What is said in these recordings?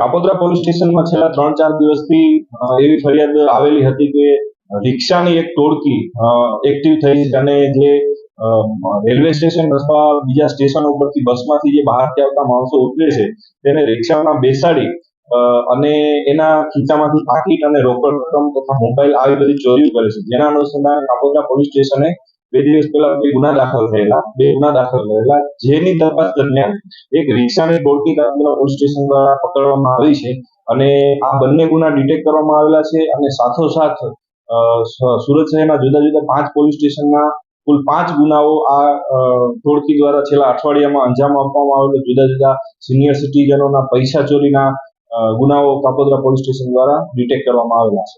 Kapodra police સ્ટેશનમાં છેલ્લા 3-4 દિવસથી એવી ફરિયાદ આવેલી હતી કે રિક્ષાની એક ટોળકી એક્ટિવ થઈ છે અને જે રેલવે સ્ટેશન અથવા બીજા સ્ટેશન ઉપરથી બસમાંથી જે બહારથી આવતા માણસો ઉતરે છે તેને રિક્ષામાં બેસાડી અને એના ખીચામાંથી પાકીટ અને રોકડ રકમ તથા મોબાઈલ આવી બધી ચોરીઓ કરે છે, જેના અનુસંધાને કાપોદ્રા પોલીસ સ્ટેશને 2 દિવસ પહેલા બે ગુના દાખલ થયેલા, જેની તપાસ દરમિયાન એક રિક્ષાની ટોળકી કાપોદ્રા પોલીસ સ્ટેશન દ્વારા પકડવામાં આવી છે અને આ બંને ગુના ડિટેક્ટ કરવામાં આવેલા છે અને સાથોસાથ સુરત શહેરના જુદા જુદા 5 પોલીસ સ્ટેશનના કુલ 5 ગુનાઓ આ ટોળકી દ્વારા છેલ્લા અઠવાડિયામાં અંજામ આપવામાં આવેલો, જુદા જુદા સિનિયર સિટીઝનોના પૈસા ચોરીના ગુનાઓ કાપોદ્રા પોલીસ સ્ટેશન દ્વારા ડિટેક્ટ કરવામાં આવેલા છે.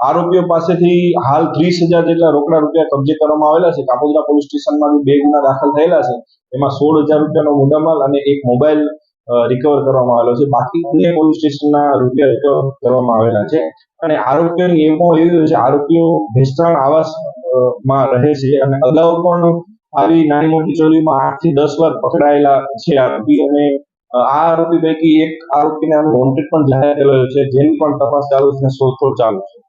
આરોપીઓ પાસેથી હાલ 30,000 જેટલા રોકડા રૂપિયા કબજે કરવામાં આવેલા છે. કાપોદ્રા પોલીસ સ્ટેશનમાં 2 ગુના દાખલ થયેલા છે, એમાં 16,000 રૂપિયાનો મુદ્દામાલ અને એક મોબાઈલ રિકવર કરવામાં આવેલો છે. બાકી અન્ય પોલીસ સ્ટેશનના રૂપિયા રિકવર કરવામાં આવેલા છે અને આરોપીઓની એવું છે, આરોપીઓ ભેસ્તાણ આવાસમાં રહે છે અને અગાઉ પણ આવી નાની મોટી ચોરીમાં 8 થી 10 વાર પકડાયેલા છે આરોપી અને આ આરોપી પૈકી એક આરોપીને વોન્ટેડ પણ જાહેર કરેલો છે, જેની પણ તપાસ ચાલુ છે, શોધખોળ ચાલુ છે.